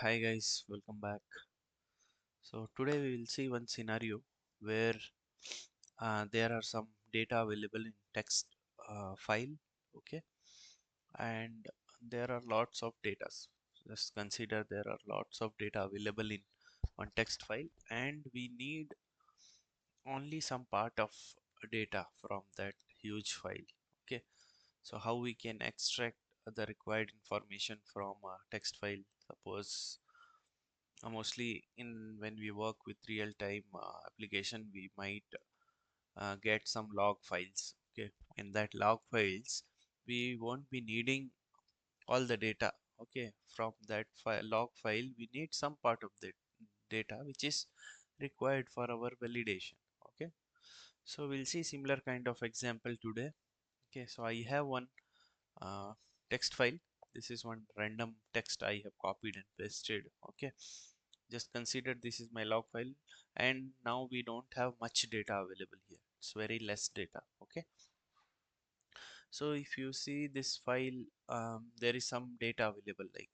Hi guys, welcome back. So today we will see one scenario where there are some data available in text file, okay, and there are lots of data. Just consider there are lots of data available in one text file, and we need only some part of data from that huge file. Okay, so how we can extract the required information from a text file? Suppose mostly in when we work with real-time application, we might get some log files. Okay, in that log files we won't be needing all the data. Okay, from that log file we need some part of the data which is required for our validation. Okay, so we'll see similar kind of example today. Okay, so I have one uh, text file. This is one random text I have copied and pasted. Okay, just consider this is my log file, and now we don't have much data available here. It's very less data. Okay, so if you see this file, there is some data available like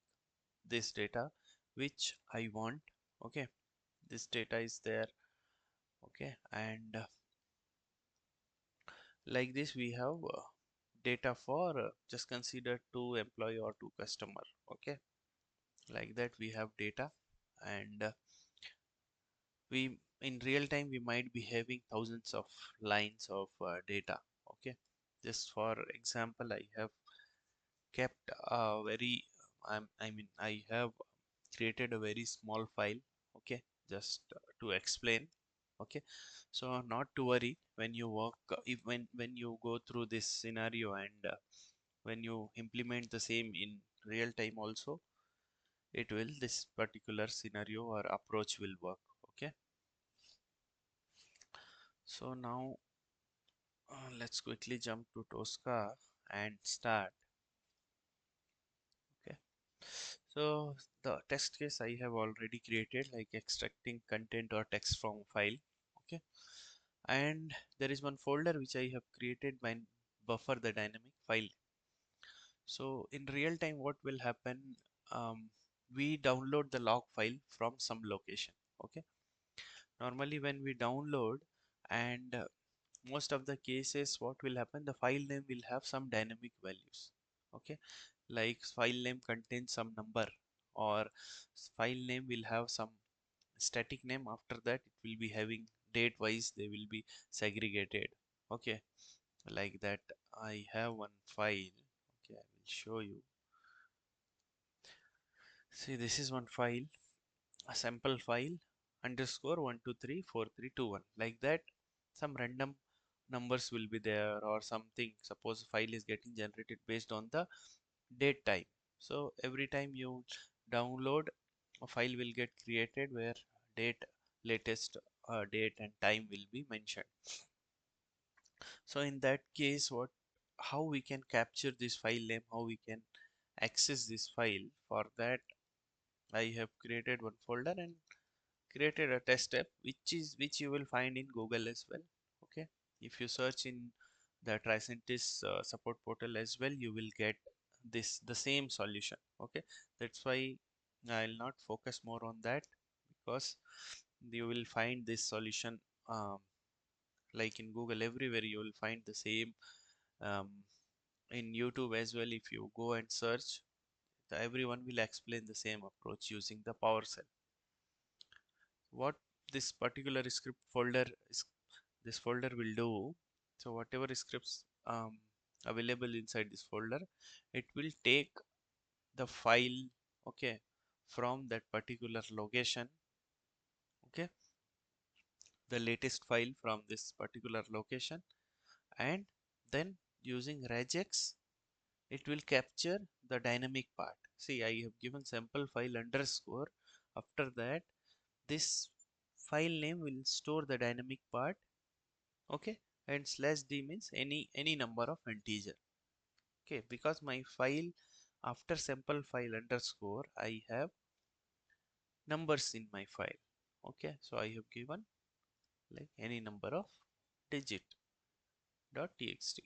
this data which I want. Okay, this data is there. Okay, and like this we have data for just consider two employee or two customer. Okay, like that we have data, and we in real time we might be having thousands of lines of data. Okay, just for example I have kept a very I mean I have created a very small file. Okay, just to explain. Okay, so not to worry when you work if when you go through this scenario, and when you implement the same in real time also, it will this particular scenario or approach will work. Okay, so now let's quickly jump to Tosca and start. Okay, so the text case I have already created, like extracting content or text from file. Okay, and there is one folder which I have created by buffer the dynamic file. So in real time what will happen, we download the log file from some location. Okay, normally when we download, and most of the cases what will happen, the file name will have some dynamic values. Okay, like file name contains some number, or file name will have some static name. After that it will be having date wise, they will be segregated. Okay, like that I have one file. Okay, I will show you. See, this is one file, a sample file underscore 1234321, like that some random numbers will be there or something. Suppose file is getting generated based on the date time. So every time you download, a file will get created where date, latest date and time will be mentioned. So in that case, what how we can capture this file name, how we can access this file? For that I have created one folder and created a test app, which you will find in Google as well. Okay, if you search in the Tricentis support portal as well, you will get this the same solution. Okay, that's why I'll not focus more on that, because you will find this solution like in Google everywhere. You will find the same, um, in YouTube as well. If you go and search, everyone will explain the same approach using the PowerShell. What this particular script folder is, this folder will do, so whatever scripts available inside this folder, it will take the file, okay, from that particular location. Okay, the latest file from this particular location, and then using regex it will capture the dynamic part. See, I have given sample file underscore. After that, this file name will store the dynamic part. Okay, and slash d means any number of integer. Okay, because my file after sample file underscore I have numbers in my file. Okay, so I have given like any number of digit dot txt.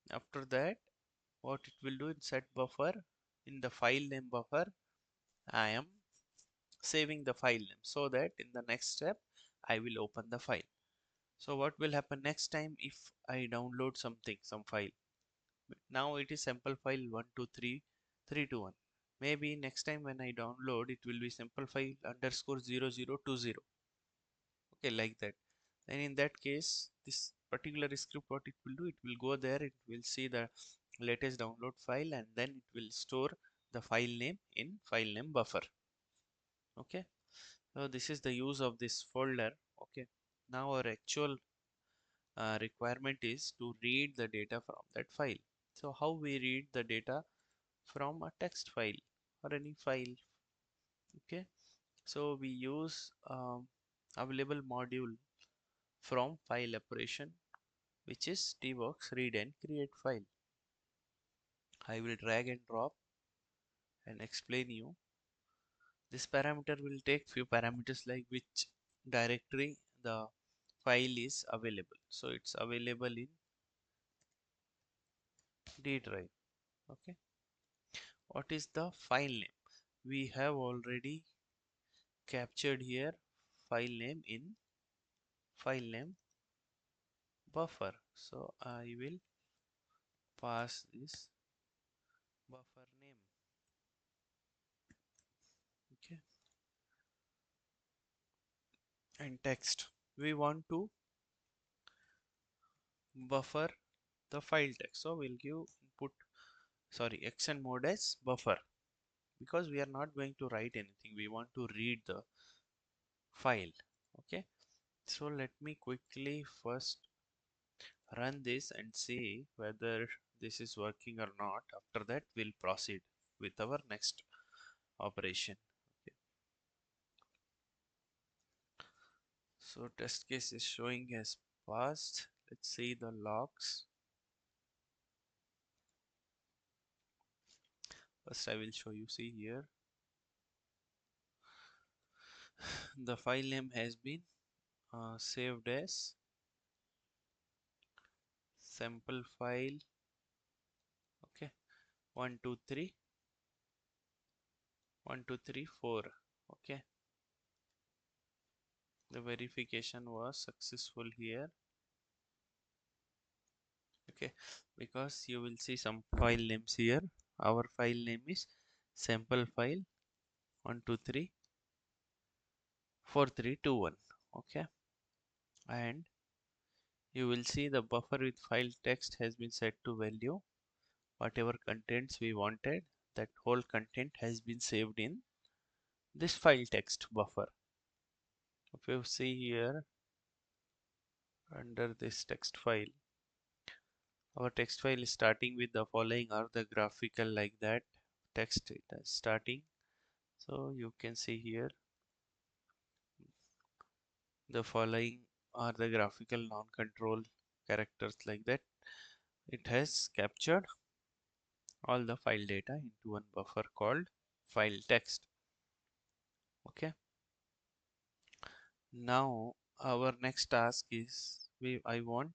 After that, what it will do in set buffer, in the file name buffer, I am saving the file name, so that in the next step I will open the file. So what will happen next time if I download something, some file? Now it is sample file 123321. Maybe next time when I download, it will be sample file underscore 0020. Okay, like that. And in that case, this particular script, what it will do, it will go there, it will see the latest download file, and then it will store the file name in file name buffer. Okay, so this is the use of this folder. Okay, now our actual requirement is to read the data from that file. So how we read the data from a text file or any file? Okay, so we use available module from file operation, which is TBox read and create file. I will drag and drop and explain you. This parameter will take few parameters like which directory the file is available. So it's available in D drive. Okay, what is the file name? We have already captured here file name in file name buffer. So I will pass this buffer name. Okay, and text. We want to buffer the file text, so we'll give input, sorry, action mode as buffer, because we are not going to write anything, we want to read the file. Okay, so let me quickly first run this and see whether this is working or not. After that we'll proceed with our next operation. Okay, so test case is showing as passed. Let's see the logs. First I will show you, see here the file name has been saved as sample file. Okay, 123 1234. Okay, the verification was successful here. Okay, because you will see some file names here. Our file name is sample file 1234321. Okay, and you will see the buffer with file text has been set to value. Whatever contents we wanted, that whole content has been saved in this file text buffer. If you see here under this text file, our text file is starting with the following are the graphical, like that text it is starting. So you can see here the following are the graphical non-control characters, like that. It has captured all the file data into one buffer called file text. Okay, now our next task is I want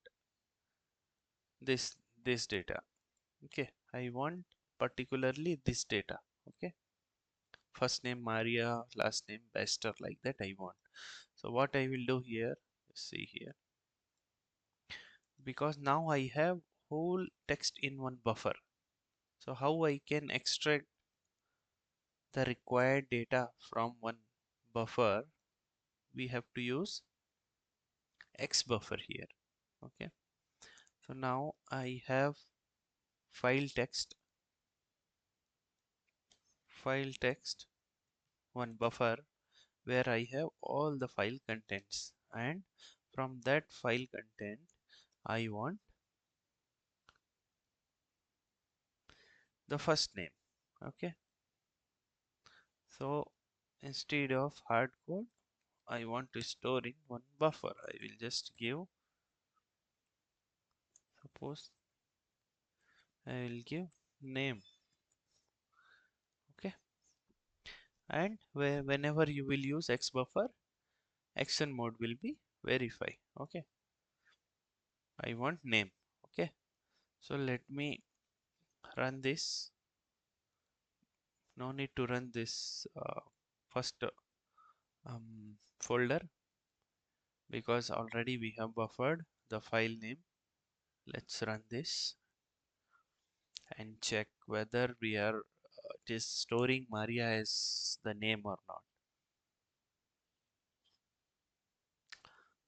this data. Okay, I want particularly this data. Okay, first name Maria, last name Bester, like that I want. So what I will do here, see here, because now I have whole text in one buffer. So how I can extract the required data from one buffer? We have to use X buffer here. Okay, so now I have file text one buffer where I have all the file contents, and from that file content I want the first name. Okay, so instead of hard code, I want to store in one buffer. I will just give, suppose I will give name. Okay, and whenever you will use X buffer, action mode will be verify. Okay, I want name. Okay, so let me run this. No need to run this first folder, because already we have buffered the file name. Let's run this and check whether we are it is storing Maria as the name or not.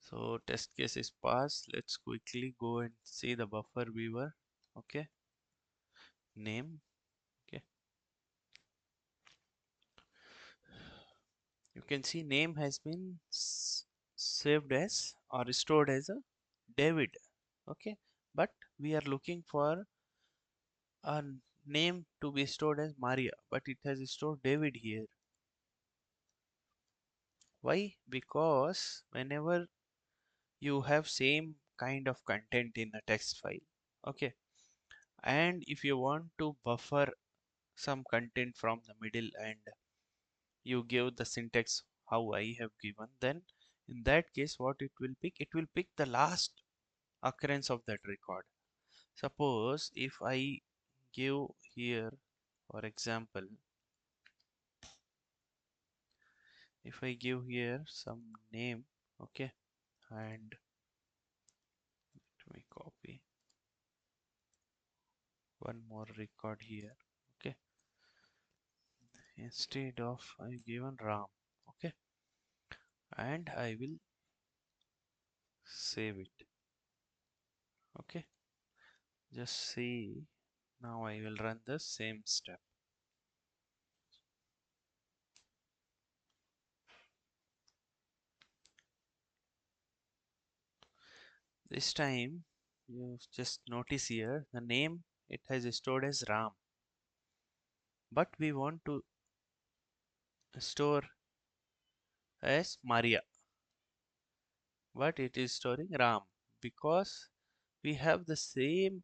So test case is passed. Let's quickly go and see the buffer viewer. Okay, name. Okay, you can see name has been saved as or stored as a David. Okay, but we are looking for a name to be stored as Maria, but it has stored David here. Why? Because whenever you have same kind of content in a text file, okay, and if you want to buffer some content from the middle and you give the syntax how I have given, then in that case what it will pick? It will pick the last occurrence of that record. Suppose if I give here, for example, if I give here some name, okay, and let me copy one more record here, okay, instead of I given Ram, okay, and I will save it, okay, just see. Now I will run the same step. This time you just notice here the name it has stored as Ram, but we want to store as Maria, but it is storing Ram because we have the same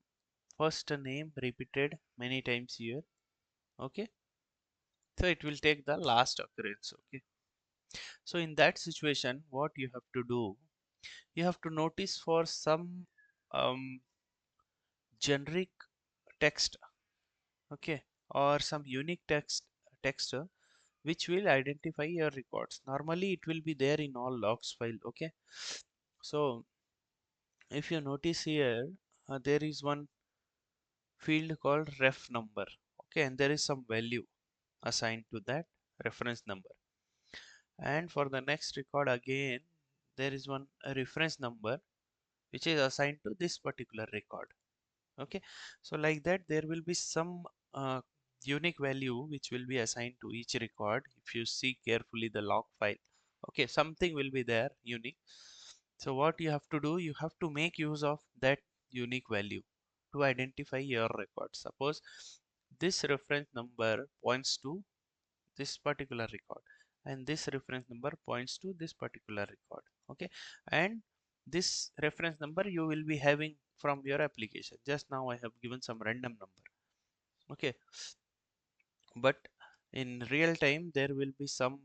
first name repeated many times here, okay, so it will take the last occurrence, okay. So in that situation what you have to do, you have to notice for some um, generic text, okay, or some unique text which will identify your records. Normally it will be there in all logs file, okay. So if you notice here, there is one field called ref number, okay, and there is some value assigned to that reference number. And for the next record again, there is one reference number which is assigned to this particular record, okay. So like that there will be some unique value which will be assigned to each record. If you see carefully the log file, okay, something will be there unique. So what you have to do, you have to make use of that unique value to identify your record. Suppose this reference number points to this particular record and this reference number points to this particular record, okay, and this reference number you will be having from your application. Just now I have given some random number, okay, but in real time there will be some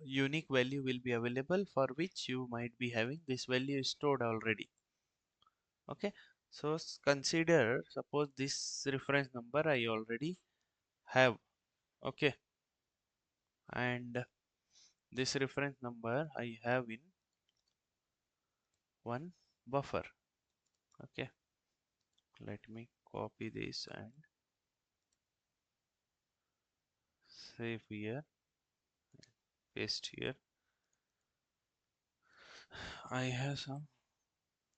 unique value will be available for which you might be having this value stored already, okay. So consider, suppose this reference number I already have, okay, and this reference number I have in one buffer, okay. Let me copy this and save here, paste here. I have some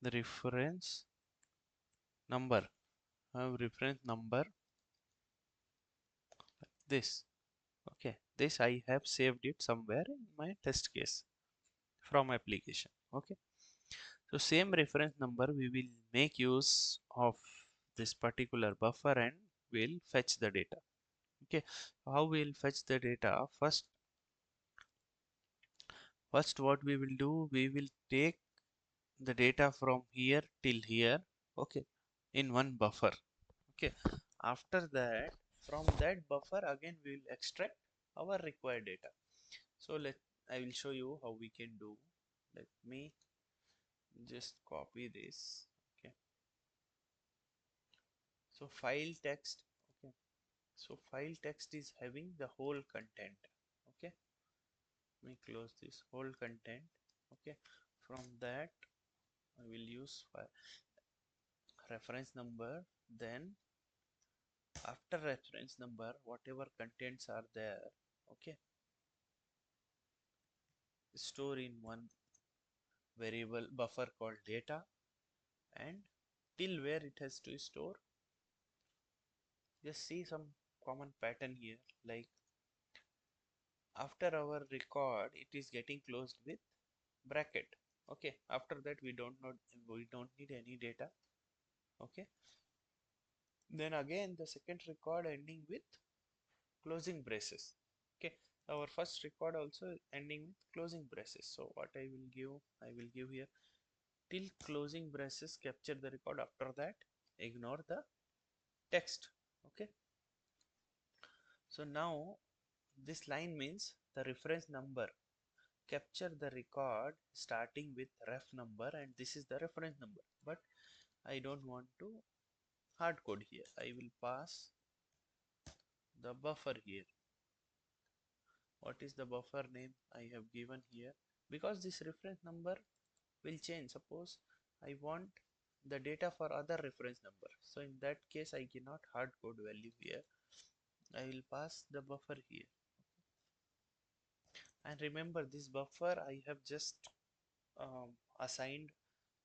the reference number. I have reference number this, okay. This I have saved it somewhere in my test case from application, okay. So same reference number we will make use of this particular buffer and we'll fetch the data, okay. How we'll fetch the data? First what we will do, we will take the data from here till here, okay, in one buffer, okay. After that, from that buffer again we will extract our required data. So I will show you how we can do. Let me just copy this, okay. So file text, okay, so file text is having the whole content, okay. me close this whole content. Okay, from that I will use reference number. Then after reference number, whatever contents are there, okay, store in one variable buffer called data, and till where it has to store. Just see some common pattern here, like after our record it is getting closed with bracket. Okay, after that we don't need any data. Okay, then again the second record ending with closing braces. Okay, our first record also ending with closing braces. So what I will give here till closing braces, capture the record. After that ignore the text. Okay, so now this line means the reference number, capture the record starting with ref number, and this is the reference number. But I don't want to hard code here. I will pass the buffer here. What is the buffer name I have given here? Because this reference number will change. Suppose I want the data for other reference number, so in that case I cannot hard code value here. I will pass the buffer here, and remember this buffer I have just assigned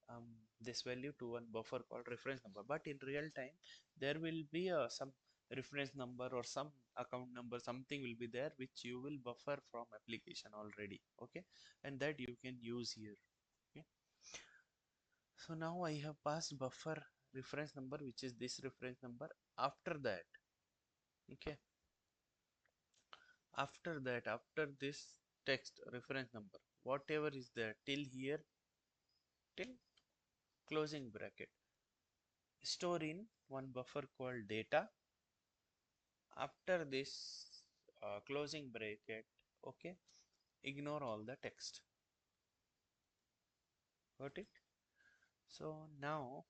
um, this value to one buffer called reference number, but in real time there will be some reference number or some account number, something will be there which you will buffer from application already. Okay, and that you can use here. Okay, so now I have passed buffer reference number, which is this reference number. After that, okay, after this text reference number, whatever is there till here, till closing bracket, store in one buffer called data. After this closing bracket, okay, ignore all the text. Got it? So now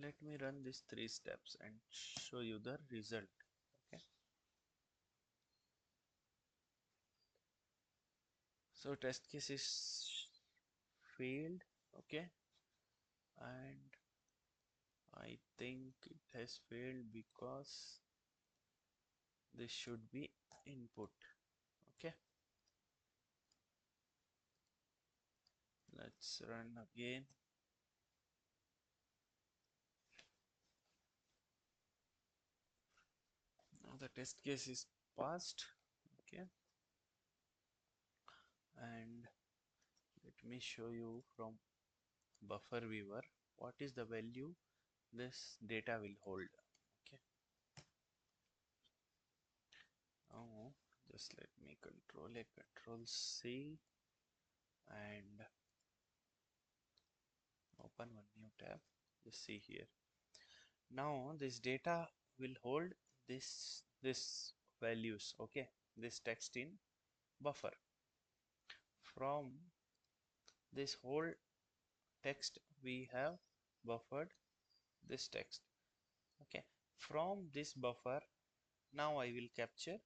let me run these three steps and show you the result. Okay, so test case is failed. Okay, and I think it has failed because this should be input. Okay, let's run again. Now the test case is passed. Okay, and let me show you from buffer viewer what is the value this data will hold. Okay, now just let me control A, control C, and open one new tab. Just see here. Now this data will hold this values. Okay, this text in buffer. From this whole text we have buffered this text. Okay, from this buffer now I will capture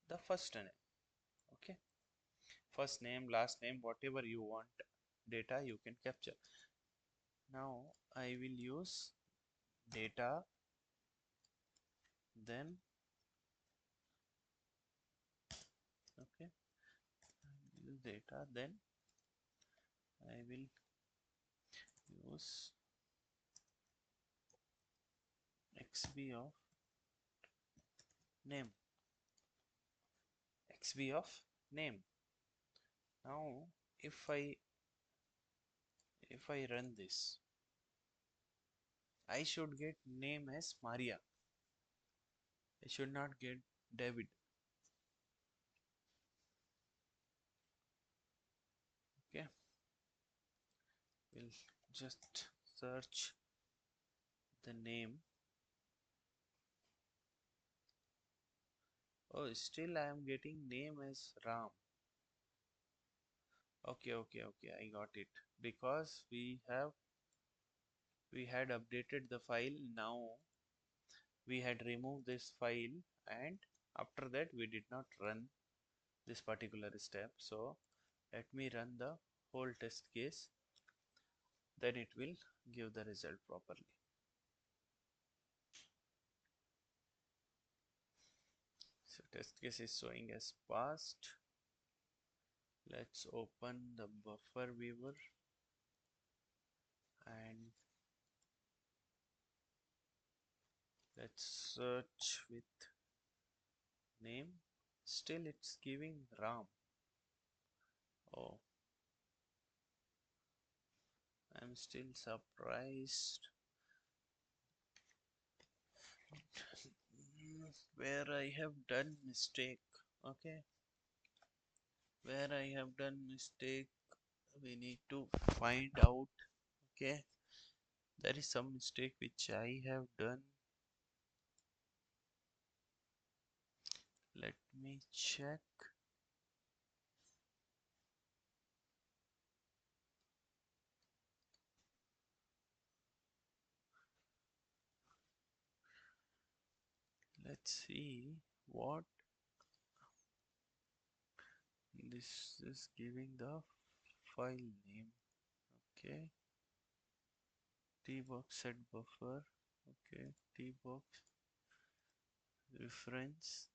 the first name. Okay, first name, last name, whatever you want data you can capture. Now I will use data, then okay, use data, then I will use xb of name, xb of name. Now if I run this, I should get name as Maria. I should not get David. Okay, we'll just search the name. Oh, still I am getting name as Ram. Okay, okay, okay, I got it. Because we had updated the file. Now we had removed this file, and after that we did not run this particular step. So let me run the whole test case, then it will give the result properly. So test case is showing as passed. Let's open the buffer viewer and let's search with name. Still it's giving RAM. Oh, I'm still surprised. Where I have done mistake. Okay, where I have done mistake, we need to find out. Okay, there is some mistake which I have done. Let me check. Let's see what this is giving the file name. Okay, TBox set buffer. Okay, TBox reference.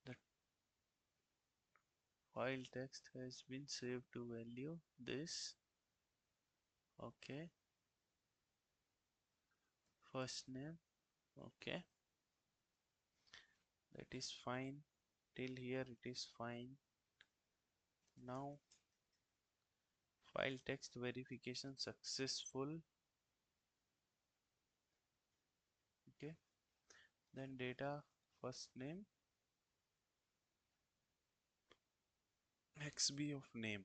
The file text has been saved to value this. Okay, first name. Okay, that is fine. Till here it is fine. Now file text verification successful. Okay, then data first name xb of name,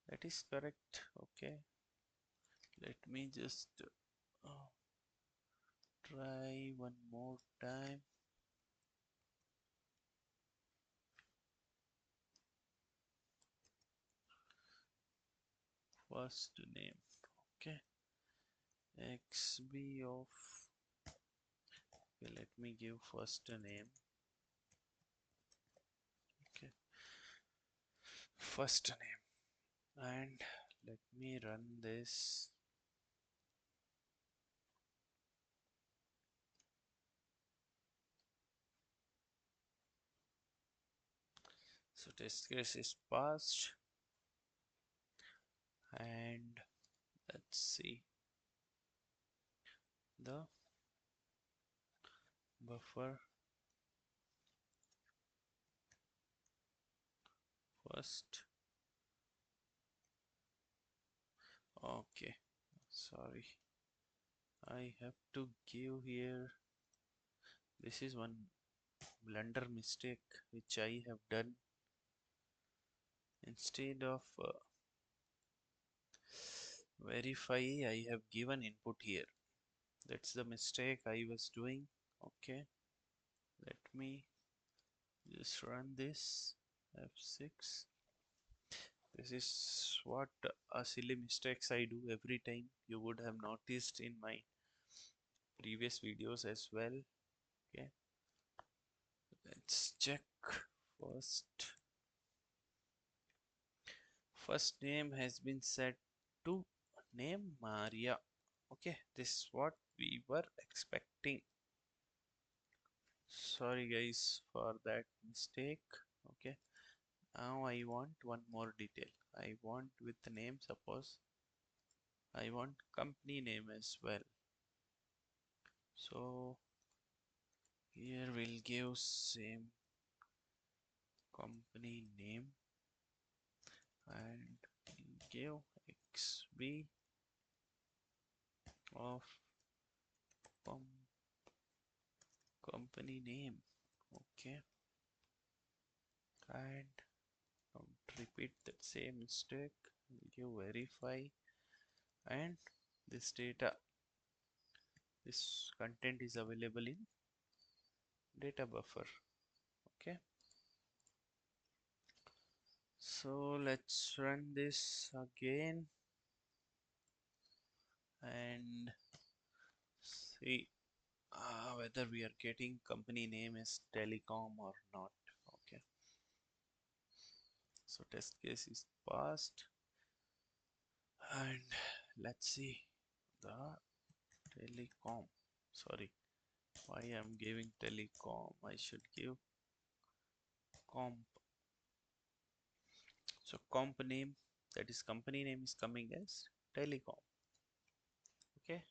that is correct. Okay, let me just try one more time. First name. Okay, xb of, okay, let me give first name. Okay, first name, and let me run this. So test case is passed, and let's see the buffer first. Okay, sorry, I have to give here. This is one blunder mistake which I have done. Instead of verify, I have given input here. That's the mistake I was doing. Okay, let me just run this F6. This is what silly mistakes I do every time. You would have noticed in my previous videos as well. Okay, let's check first. First name has been set to name Maria. Okay, this is what we were expecting. Sorry guys for that mistake. Okay, now I want one more detail. I want with the name, suppose I want company name as well. So here we'll give same company name and give xb of company name. Okay, and don't repeat that same mistake. We'll give verify, and this data, this content is available in data buffer. Okay, so let's run this again and see whether we are getting company name is telecom or not. Okay, so test case is passed, and let's see the telecom. Sorry, why I'm giving telecom? I should give comp. So comp name, that is company name, is coming as telecom. Okay,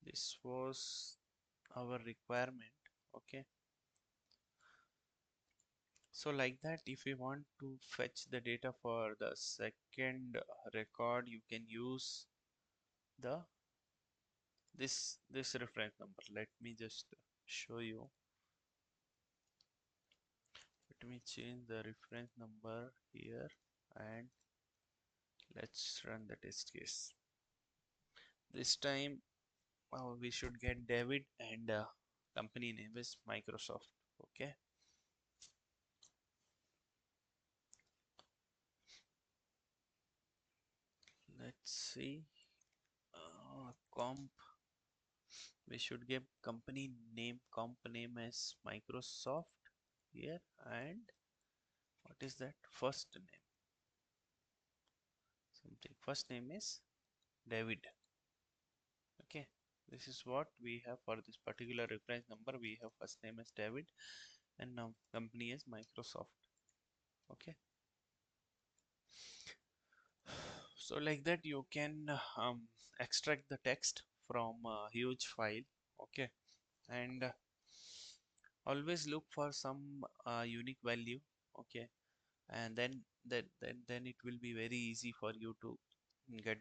this was our requirement. Okay, so like that, if we want to fetch the data for the second record, you can use the this reference number. Let me just show you. Let me change the reference number here, and let's run the test case. This time we should get David, and company name is Microsoft. Okay, let's see. Comp, we should give company name, comp name as Microsoft here, and what is that first name? Something, first name is David. Okay, this is what we have for this particular reference number. We have first name as David, and now company is Microsoft. Okay, so like that you can extract the text from a huge file. Okay, and always look for some unique value. Okay, and then it will be very easy for you to get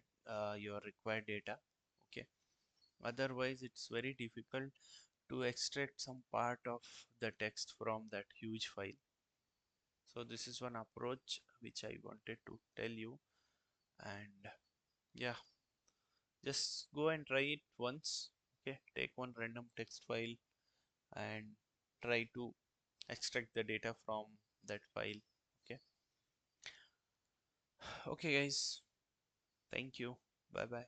your required data. Okay, otherwise it's very difficult to extract some part of the text from that huge file. So this is one approach which I wanted to tell you, and yeah, just go and try it once. Okay, take one random text file and try to extract the data from that file. Okay, okay guys, thank you, bye bye.